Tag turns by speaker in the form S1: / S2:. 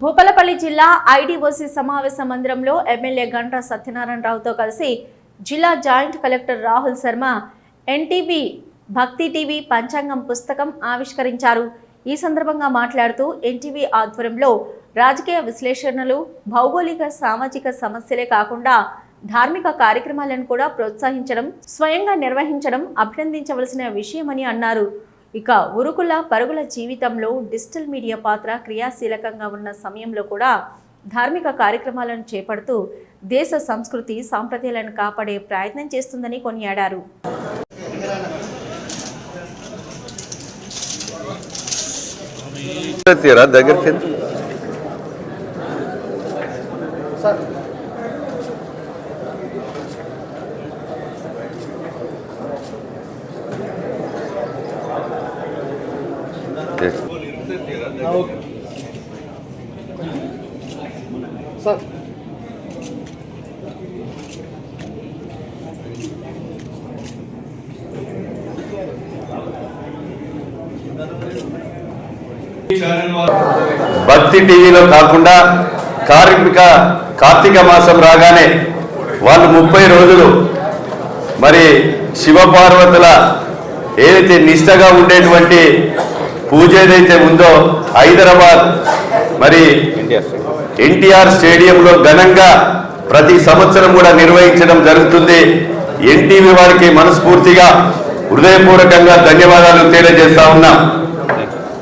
S1: భూపాలపల్లి జిల్లా ఐడిఓసి సమావేశ మందిరంలో ఎమ్మెల్యే గంటా సత్యనారాయణరావుతో కలిసి జిల్లా joint collector Rahul Sharma NTV భక్తి టీవీ పంచాంగం పుస్తకం ఆవిష్కరించారు. ఈ సందర్భంగా మాట్లాడుతూ ఎన్టీవీ ఆధ్వర్యంలో రాజకీయ విశ్లేషణలు, భౌగోళిక సామాజిక సమస్యలే కాకుండా ధార్మిక కార్యక్రమాలను కూడా ప్రోత్సహించడం, స్వయంగా నిర్వహించడం అభినందించవలసిన విషయమని అన్నారు. ఇక ఉరుకుల పరుగుల జీవితంలో డిజిటల్ మీడియా పాత్ర క్రియాశీలకంగా ఉన్న సమయంలో కూడా ధార్మిక కార్యక్రమాలను చేపడుతూ దేశ సంస్కృతి సాంప్రదాయాలను కాపాడే ప్రయత్నం చేస్తుందని కొనియాడారు.
S2: భక్తి టీవీలో కాకుండా కార్తీక మాసం రాగానే వాళ్ళు 30 రోజులు మరి శివపార్వతుల ఏదైతే నిష్టగా ఉండేటువంటి పూజ ఏదైతే ఉందో హైదరాబాద్ మరి ఎన్టీఆర్ స్టేడియంలో ఘనంగా ప్రతి సంవత్సరం కూడా నిర్వహించడం జరుగుతుంది. ఎన్టీవీ వారికి మనస్ఫూర్తిగా హృదయపూర్వకంగా ధన్యవాదాలు తెలియజేస్తా ఉన్నాం.